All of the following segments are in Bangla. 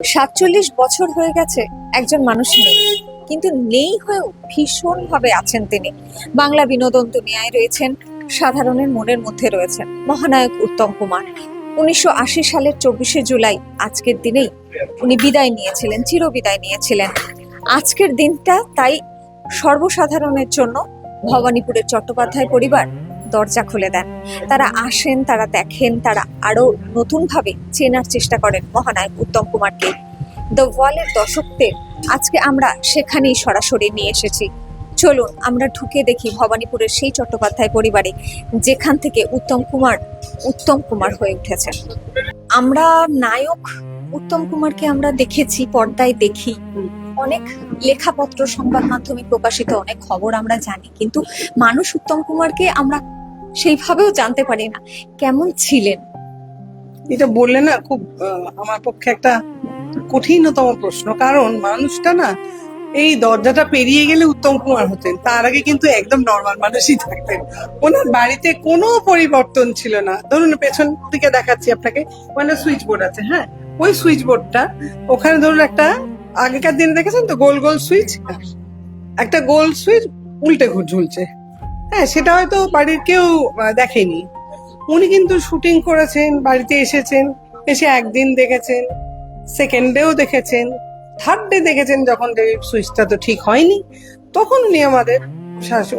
47 বছর হয়ে গেছে একজন মানুষ নেই, কিন্তু নেই হয়েও ভীষণ ভাবে আছেন তিনি। বাংলা বিনোদন দুনিয়ায় রয়েছেন, সাধারণের মনের মধ্যে রয়েছেন মহানায়ক উত্তম কুমার। 1980 সালের 24শে জুলাই আজকের দিনেই উনি বিদায় নিয়েছিলেন, চিরবিদায় নিয়েছিলেন। আজকের দিনটা তাই সর্বসাধারণের জন্য ভবানীপুরের চট্টোপাধ্যায় পরিবার দরজা খুলে দেন। তারা আসেন, তারা দেখেন, তারা আরো নতুন ভাবে চেনার চেষ্টা করেন মহানায়ক উত্তম কুমারকে। দ্য ওয়ালের দর্শকদের আজকে আমরা সেখানেই সরাসরি নিয়ে এসেছি। চলুন আমরা ঢুকে দেখি ভবানীপুরের সেই চট্টোপাধ্যায় পরিবারে, যেখান থেকে উত্তম কুমার হয়ে উঠেছেন। আমরা নায়ক উত্তম কুমারকে আমরা দেখেছি, পর্দায় দেখি, অনেক লেখাপত্র, সংবাদ মাধ্যমে প্রকাশিত অনেক খবর আমরা জানি, কিন্তু মানুষ উত্তম কুমারকে আমরা সেইভাবেও জানতে পারি না। কেমন ছিলেন? এটা বললে না খুব আমার পক্ষে একটা কঠিনতম প্রশ্ন, কারণ মানুষটা না এই দরজাটা পেরিয়ে গেলে উত্তম কুমার হতেন, তার আগে কিন্তু একদম নর্মাল মানুষই থাকতেন। ওনার বাড়িতে কোনো পরিবর্তন ছিল না। ধরুন পেছন দিকে দেখাচ্ছি আপনাকে, ওখানে সুইচ বোর্ড আছে, হ্যাঁ, ওই সুইচ বোর্ডটা ওখানে ধরুন একটা আগেকার দিনে দেখেছেন তো গোল গোল সুইচ, একটা গোল সুইচ উল্টে ঝুলছে, হ্যাঁ, সেটা হয়তো বাড়ির কেউ দেখেনি। উনি কিন্তু শুটিং করেছেন, বাড়িতে এসেছেন, এসে একদিন দেখেছেন, সেকেন্ড ডেও দেখেছেন, থার্ড ডে দেখেছেন, যখন সুইচটা তো ঠিক হয়নি, তখন উনি আমাদের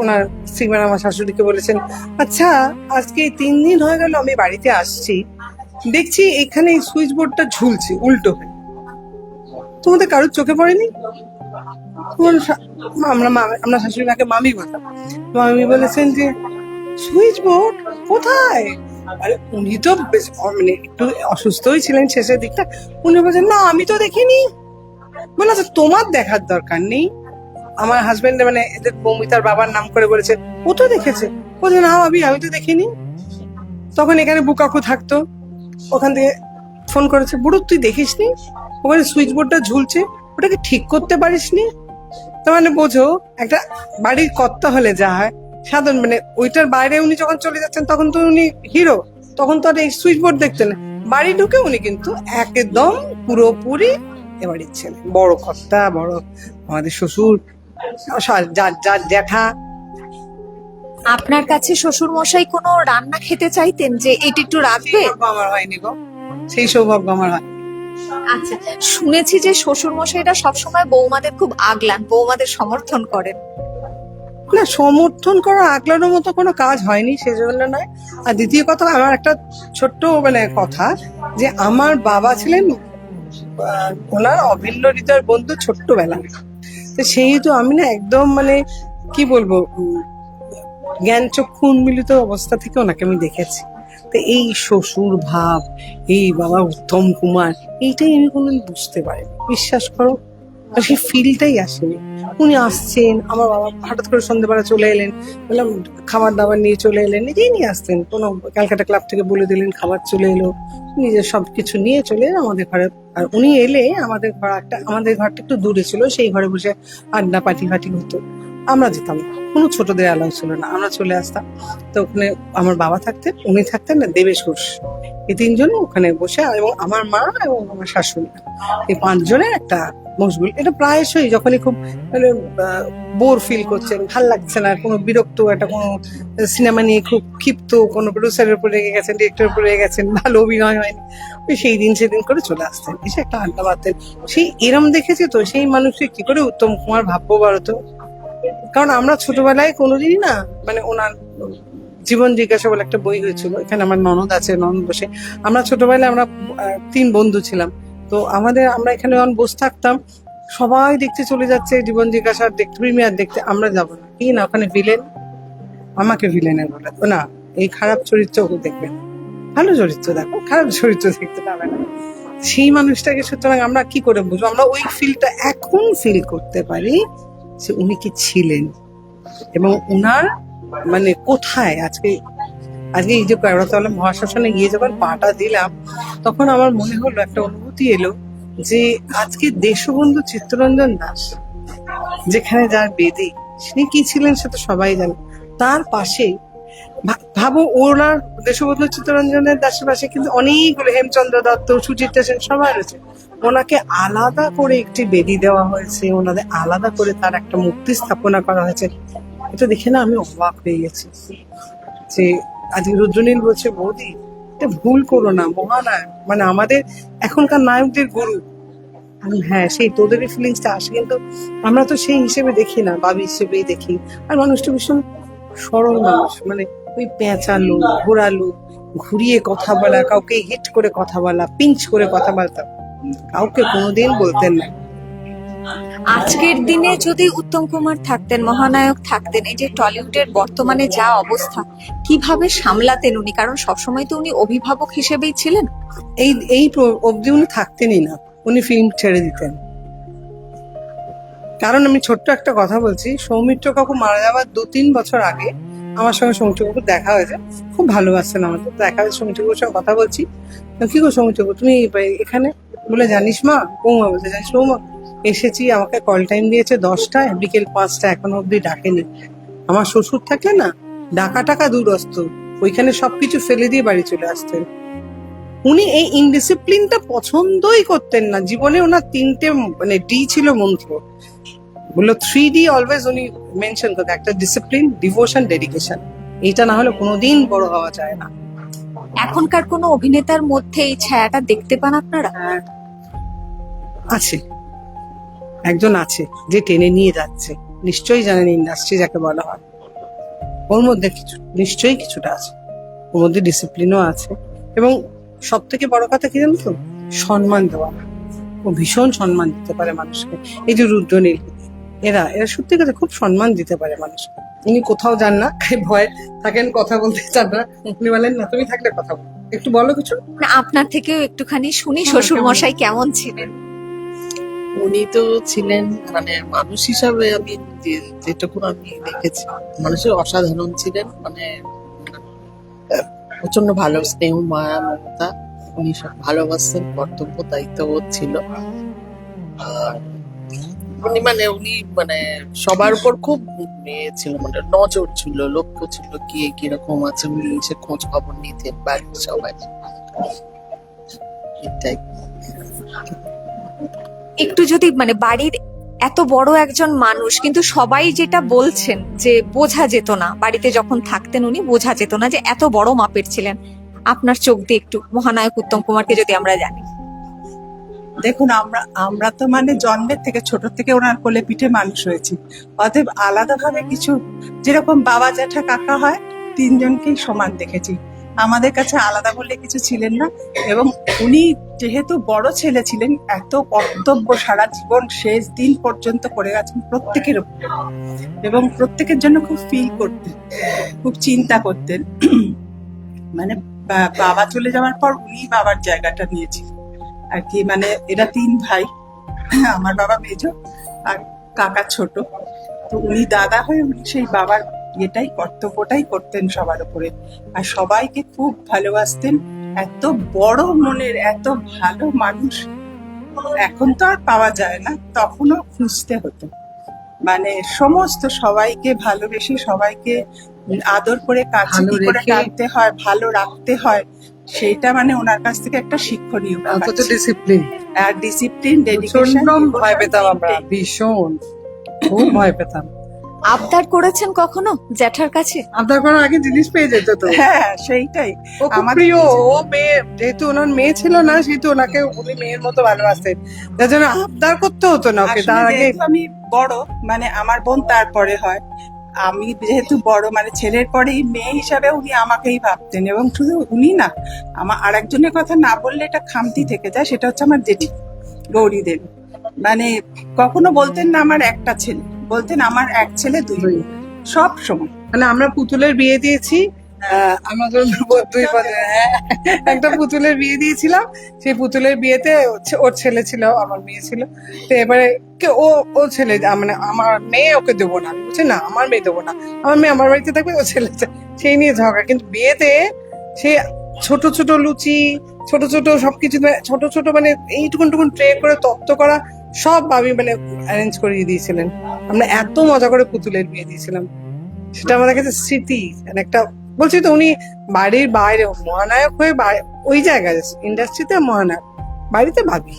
ওনার শ্রীমান আমার শাশুড়িকে বলেছেন, আচ্ছা আজকে 3 দিন হয়ে গেল আমি বাড়িতে আসছি, দেখছি এখানে এই সুইচ বোর্ডটা ঝুলছে উল্টো হয়ে, তোমাদের কারোর চোখে পড়েনি? আমরা শাশুড়ি মাকে মামি কথা, মামি বলেছেন যে সুইচ বোর্ড কোথায়? আরে উনি তো বেশ মানে একটু অসুস্থই ছিলেন শেষের দিকটা, উনি বলছেন না আমি তো দেখিনি। বলে আচ্ছা তোমার দেখার দরকার নেই। আমার হাজবেন্ড মানে এদের মৌমিতার বাবার নাম করে বলেছে ও তো দেখেছে, বলছে না আমি তো দেখিনি। তখন এখানে বুকাকু থাকতো, ওখান থেকে ফোন করেছে, বুড়ো তুই দেখিসনি ওখানে সুইচ বোর্ডটা ঝুলছে, ওটাকে ঠিক করতে পারিসনি? তার মানে বোঝো একটা বাড়ির কর্তা হলে যা হয়, সাধারণ মানে ওইটার বাইরে উনি যখন চলে যাচ্ছেন তখন তো উনি হিরো, তখন তো আর এই সুইচ বোর্ড দেখতেন না। বাড়ি ঢুকে উনি কিন্তু একদম পুরোপুরি এবাড়ির ছেলে, বড় কর্তা, বড় আমাদের শ্বশুর, যার জ্যাঠা। আপনার কাছে শ্বশুর মশাই কোনো রান্না খেতে চাইতেন যে এটা একটু রাখবে? আমার হয়নি গো, সেই সৌভাগ্য আমার হয়। আচ্ছা, শুনেছি যে শ্বশুর মশাইরা সবসময় বৌমাদের খুব আগলান, বৌমাদের সমর্থন করেন। না, সমর্থন করা আগলানোর মতো কোনো কাজ হয়নি, সেজন্য নয়। আর দ্বিতীয় কথা, আমার একটা ছোট্ট মানে কথা, যে আমার বাবা ছিলেন ওনার অভিন্ন হৃদয়ের বন্ধু ছোট্টবেলায়, তো সেহেতু আমি না একদম মানে কি বলবো, জ্ঞান চক্ষু উন্মিলিত অবস্থা থেকে ওনাকে আমি দেখেছি। তো এই শ্বশুর ভাব, এই বাবা উত্তম কুমার, এইটাই আমি কোনোদিন বুঝতে পারিনি, বিশ্বাস করো। সেই ফিলটাই আসেনি। উনি আসছেন, আমার বাবা হঠাৎ করে সন্ধ্যেবেলা চলে এলেন, বললাম খাবার দাবার নিয়ে চলে এলেন, নিজেই নিয়ে আসতেন, কোনো ক্যালকাটা ক্লাব থেকে বলে দিলেন খাবার চলে এলো, নিজের সবকিছু নিয়ে চলে এলেন আমাদের ঘরে। আর উনি এলে আমাদের ঘরটা একটু দূরে ছিল, সেই ঘরে বসে আড্ডা পাটি হতো। আমরা যেতাম, কোনো ছোটদের অ্যালাউ ছিল না, আমরা চলে আসতাম। তো ওখানে আমার বাবা থাকতেন, উনি থাকতেন না দেবেশ ঘোষ, এই 3জন ওখানে বসে, এবং আমার মা এবং আমার শাশুড়ি, এই 5জনের একটা মশগুল। এটা প্রায়শই যখনই খুব মানে বোর ফিল করছেন, ভাল লাগছে না, কোনো বিরক্ত একটা কোনো সিনেমা নিয়ে খুব ক্ষিপ্ত, কোনো প্রডিউসারের উপর রেগে গেছেন, ডিরেক্টরের উপর রেগে গেছেন, ভালো অভিনয় হয়নি, ওই সেই দিন সেদিন করে চলে আসতেন, এসে একটা আড্ডা মারতেন। সেই এরম দেখেছি তো, সেই মানুষকে কি করে উত্তম কুমার ভাববো বলো তো? কারণ আমরা ছোটবেলায় কোনোদিনই না মানে ওনার জীবন জিজ্ঞাসা বলে একটা বই হয়েছিল, এখানে আমার ননদ আছে, ননদ বসে, আমরা ছোটবেলায় আমরা 3 বন্ধু ছিলাম, তো আমরা এখানে যখন বসে থাকতাম, সবাই দেখতে চলে যাচ্ছে জীবন জিজ্ঞাসা দেখতে, প্রিমিয়ার দেখতে, আমরা যাবো না, কি না ওখানে ভিলেন, আমাকে ভিলেনের বলে না, এই খারাপ চরিত্র ওকে দেখবে না, ভালো চরিত্র দেখো, খারাপ চরিত্র দেখতে পাবে না। সেই মানুষটাকে সুতরাং আমরা কি করে বুঝবো? আমরা ওই ফিলটা এখন ফিল করতে পারি যে উনি কি ছিলেন, এবং উনার মানে কোথায় আজকে এই যে কেওড়াতলা মহাশ্মশানে গিয়ে যখন পাটা দিলাম, তখন আমার মনে হলো, একটা অনুভূতি এলো যে আজকে দেশবন্ধু চিত্তরঞ্জন দাস যেখানে যার বেদি, তিনি কি ছিলেন সে তো সবাই জানে, তার পাশে ভাবো ওনার দেশবন্ধু চিত্তরঞ্জনের দাসের পাশে কিন্তু অনেকগুলো, হেমচন্দ্র দত্ত, সুচিত্রা সেন, সবাই রয়েছে, ওনাকে আলাদা করে একটি বেদি দেওয়া হয়েছে, ওনাদের আলাদা করে তার একটা মূর্তি স্থাপনা করা হয়েছে। এটা দেখে না আমি অবাক হয়ে গেছি যে আজকে রুদ্রনীল বলছে বৌদি এটা ভুল করো না, মহানায়ক মানে আমাদের এখনকার নায়কদের গুরু। হ্যাঁ সেই তোদেরই ফিলিংসটা আসে, কিন্তু আমরা তো সেই হিসেবে দেখি না, বাবি হিসেবেই দেখি। আর মানুষটা ভীষণ সরল মানুষ, মানে ওই পেঁচালো ঘোরালো, ঘুরিয়ে কথা বলা, কাউকে হিট করে কথা বলা, পিঞ্চ করে কথা বলতাম, কাউকে কোনোদিন বলতেন না। আজকের দিনে যদি উত্তম কুমার থাকতেন, মহানায়ক থাকতেন, এই যে টলিউডের বর্তমানে যা অবস্থা, কিভাবে সামলাতেন উনি? কারণ সবসময় তো উনি অভিভাবক হিসেবেই ছিলেন। এই অবধি উনি থাকতেনই না, উনি ফিল্ম ছেড়ে দিতেন। কারণ আমি ছোট্ট একটা কথা বলছি, সৌমিত্র কাকু মারা যাওয়ার 2-3 বছর আগে আমার সঙ্গে সৌমিত্র কাকু দেখা হয়েছে, খুব ভালোবাসতেন আমাদের। দেখা হয়েছে, সৌমিত্র কাকুর সঙ্গে কথা বলছি, কি গো সৌমিত্র কাকু তুমি এখানে? বলে জানিস মা? বৌমা বলতে, জানিস বৌমা এসেছি, আমাকে কল টাইম দিয়েছে 10টায়, বিকেল 5টা এখনো অব্দি ডাকেনি। আমার শ্বশুর থাকলে না ডাকা টাকা দূরস্থ, ওইখানে সবকিছু ফেলে দিয়ে বাড়ি চলে আসতেন। উনি এই ইনডিসিপ্লিনটা পছন্দই করতেন না। জীবনে ওনার 3টে মানে ডি ছিল মন্ত্র, বললো 3D অলওয়েজ উনি মেনশন করতেন, একটা ডিসিপ্লিন, ডিভোশন, ডেডিকেশন। এইটা না হলে কোনোদিন বড় হওয়া যায় না। এখনকার কোনো অভিনেতার মধ্যে এই ছায়াটা দেখতে পান আপনারা? আছে, একজন আছে যে টেনে নিয়ে যাচ্ছে, নিশ্চয়ই জানেন ইন্ডাস্ট্রি যাকে বলা হয়, ওর মধ্যে কিছু নিশ্চয়ই কিছুটা আছে, ওর মধ্যে ডিসিপ্লিনও আছে। এবং সব থেকে বড় কথা কি জানো তো, সম্মান দেওয়া। ও ভীষণ সম্মান দিতে পারে মানুষকে। এই যে রুদ্রনীল, এরা সত্যি কথা খুব সম্মান দিতে পারে মানুষকে। উনি কোথাও যান না, ভয় থাকেন, কথা বলতে চান না, উনি বলেন না তুমি থাকলে কথা বল, একটু বলো কিছু। না, আপনার থেকেও একটুখানি শুনি শ্বশুর মশাই কেমন ছিলেন। উনি তো ছিলেন মানে মানুষ হিসাবে আমি যেটুকু আমি দেখেছি, মানুষের অসাধারণ ছিলেন। মানে প্রচন্ড ভালো, স্নেহ মায়া মমতা উনি সব ভালোবাসতেন, কর্তব্য দায়িত্ববোধ ছিল। আর উনি মানে সবার উপর খুব ছিল, মানে নজর ছিল, লক্ষ্য ছিল, কে কিরকম আছে উনি সে খোঁজ খবর নিতেন বাড়ির সবাই। এটাই। একটু যদি মানে বাড়ির এত বড় একজন মানুষ, কিন্তু সবাই যেটা বলছেন যে বোঝা যেত না, বাড়িতে যখন থাকতেন উনি বোঝা যেত না যে এত বড় মাপের ছিলেন। আপনার চোখ দিয়ে একটু মহানায়ক উত্তম কুমারকে যদি আমরা জানি। দেখুন, আমরা তো মানে জন্মের থেকে ছোট থেকে ওনার কোলে পিঠে মানুষ হয়েছি, অতএব আলাদাভাবে কিছু, যেরকম বাবা জ্যাঠা কাকা হয়, 3জনকেই সমান দেখেছি। আমাদের কাছে আলাদা বলে কিছু ছিলেন না। এবং উনি যেহেতু বড় ছেলে ছিলেন, এত কর্তব্য সারা জীবন শেষ দিন পর্যন্ত করে গেছেন প্রত্যেকের উপরে, এবং প্রত্যেকের জন্য খুব ফিল করতেন, খুব চিন্তা করতেন। মানে বাবা চলে যাওয়ার পর উনি বাবার জায়গাটা নিয়েছিলেন আর কি। মানে এরা 3 ভাই, আমার বাবা মেজো আর কাকা ছোট, তো উনি দাদা হয়ে উনি সেই বাবার কর্তব্যটাই করতেন সবার উপরে। আর সবাইকে খুব ভালোবাসতেন। এত বড় মনের, এত ভালো মানুষ এখন তো আর পাওয়া যায় না, তখনও খুঁজতে হতো। মানে সমস্ত সবাইকে ভালোবেসে, সবাইকে আদর করে কাছে ভালো করে রেখে- রাখতে হয়, ভালো রাখতে হয়, সেটা মানে ওনার কাছ থেকে একটা শিক্ষণীয় ব্যাপার অন্তত ছিল। ডিসিপ্লিন, আর ডিসিপ্লিন, প্রচন্ড ভয় পেতাম আমরা, ভীষণ খুব ভয় পেতাম। আবদার করেছেন কখনো জ্যাঠার কাছে? আপনার কোনো আগে জিনিস পেয়ে যেত তো। হ্যাঁ, সেইটাই ও খুব আমাদের প্রিয়, কিছু- ও মেয়ে, যেহেতু ওনার মেয়ে ছিল না, সেহেতু ওনাকে উনি মেয়ের মতো ভালোবাসতেন, যার জন্য আবদার করতে হতো না ওকে। আসলে তার আগে যেহেতু আমি বড়, মানে আমার বোন তারপরে হয়, আমি যেহেতু বড়, মানে ছেলের পরেই মেয়ে হিসাবে উনি আমাকেই ভাবতেন। এবং শুধু উনি না, আমার আরেকজনের কথা না বললে এটা খামতি থেকে যায়, সেটা হচ্ছে আমার জেঠি গৌরী দেবী। মানে কখনো বলতেন না আমার একটা ছেলে, বলতেন আমার এক ছেলে দুই মেয়ে, সব সময়। মানে আমরা পুতুলের বিয়ে দিয়েছি, আমাদের দুই পদে, একটা পুতুলের বিয়ে দিয়েছিলাম। সেই পুতুলের বিয়েতে ওর ছেলে ছিল, আমার মেয়ে ছিল। তো এবারে ও ছেলে, মানে আমার মেয়ে ওকে দেবো না, আমি বলছি না আমার মেয়ে দেবো না, আমার মেয়ে আমার বাড়িতে থাকবে, ও ছেলে সেই নিয়ে ঝগড়া। কিন্তু বিয়েতে সে ছোট ছোট লুচি, ছোট ছোট সবকিছু, ছোট ছোট মানে এইটুকুন টুকুন ট্রে করে তত্ত্ব করা সব আমি মানে অ্যারেঞ্জ করিয়ে দিয়েছিলেন। আমরা এত মজা করে পুতুলের বিয়ে দিয়েছিলাম, সেটা আমাদের কাছে স্মৃতি। মানে একটা বলছি তো, উনি বাড়ির বাইরে মহানায়ক হয়ে ওই জায়গায় ইন্ডাস্ট্রিতে মহানায়ক, বাড়িতে ভাবি।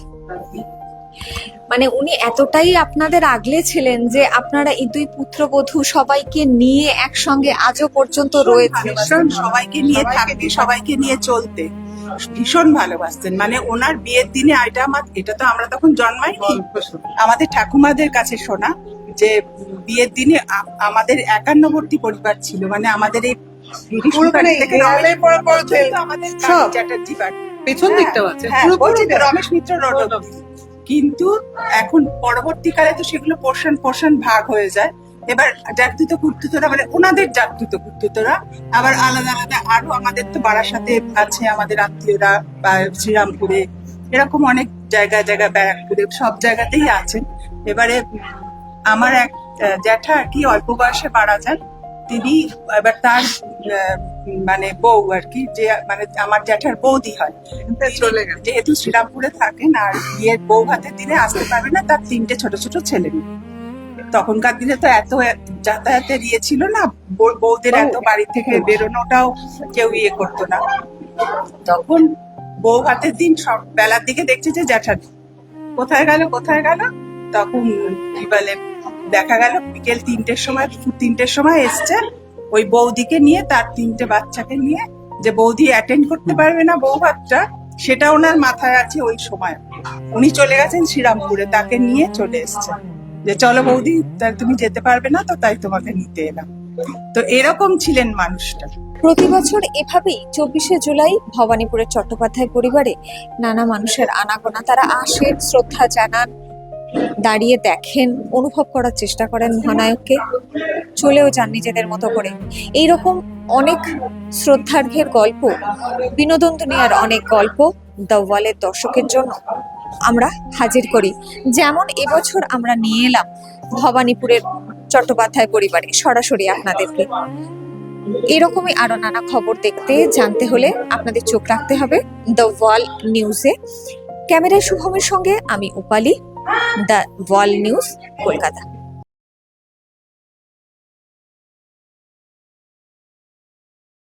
মানে উনি এতটাই আপনাদের আগলে ছিলেন যে আপনারা এই দুই পুত্রবধূ সবাইকে নিয়ে একসঙ্গে আজও পর্যন্ত রয়েছে। ভীষণ সবাইকে নিয়ে থাকতে, সবাইকে নিয়ে চলতে ভীষণ ভালোবাসতেন। মানে ওনার বিয়ের দিনে এটা তো আমরা তখন জন্মাইনি, আমাদের ঠাকুমাদের কাছে শোনা যে বিয়ের দিনে আমাদের 51 পরিবার ছিল। মানে আমাদের এই পুরোখানে দেয়ালের পর পর আমাদের সব। চ্যাটার্জি বাড়ি, পেছন দিকটাও আছে হ্যাঁ, পুরো বলছি তো রমেশ মিত্র রোড অবধি। কিন্তু এখন পরবর্তীকালে তো সেগুলো পোর্শন ভাগ হয়ে যায়। এবার জাগ্রত কুর্তুতরা, মানে ওনাদের জাগ্রত কুর্তুতরা আবার আলাদা আলাদা, আরো আমাদের তো বারাসাতে আছে আমাদের আত্মীয়রা, বা শ্রীরামপুরে, এরকম অনেক জায়গায় ব্যারাকপুরে, সব জায়গাতেই আছেন। এবারে আমার এক জ্যাঠা আর কি অল্প বয়সে মারা যান। তিনি এবার তার মানে বউ আর কি, যে মানে আমার জ্যাঠার বৌদি হয়, চলে গেছে। যেহেতু শ্রীরামপুরে থাকেন আর বিয়ের বউ ভাতের দিনে আসতে পারবে না, তার 3টে ছোট ছোট ছেলে মেয়ে। তখনকার দিনে তো এত যাতায়াতের ইয়ে ছিল না, বউদের এত বাড়ি থেকে বেরোনোটাও কেউ ইয়ে করতো না। তখন বউ ভাতের দিন সব বেলার দিকে দেখছে যে জ্যাঠা কোথায় গেল। তখন কি বলে, দেখা গেল বিকেল 3টের সময় এসছে ওই বৌদিকে নিয়ে, তার 3টে বাচ্চাকে নিয়ে। যে বৌদি অ্যাটেন্ড করতে পারবে না বউ ভাতটা, সেটা ওনার মাথায় আছে। ওই সময় উনি চলে গেছেন শ্রীরামপুরে, তাকে নিয়ে চলে এসছে যে চলো বৌদি, তাহলে তুমি যেতে পারবে না তো, তাই তোমাকে নিতে এলাম। তো এরকম ছিলেন মানুষটা। প্রতি বছর এভাবেই 24শে জুলাই ভবানীপুরের চট্টোপাধ্যায় পরিবারে নানা মানুষের আনাগোনা। তারা আসেন, শ্রদ্ধা জানান, দাঁড়িয়ে দেখেন, অনুভব করার চেষ্টা করেন মহানায়ককে, চলেও যান নিজেদের মতো করে। এইরকম অনেক শ্রদ্ধার্ঘের গল্প, বিনোদন দুনিয়ার অনেক গল্প দ্য ওয়ালের দর্শকের জন্য আমরা হাজির করি। যেমন এবছর আমরা নিয়ে এলাম ভবানীপুরের চট্টোপাধ্যায় পরিবারে সরাসরি আপনাদেরকে। এরকমই আরো নানা খবর দেখতে জানতে হলে আপনাদের চোখ রাখতে হবে দ্য ওয়াল নিউজে। ক্যামেরায় শুভমের সঙ্গে আমি উপালি, দ্য ওয়াল নিউজ, কলকাতা।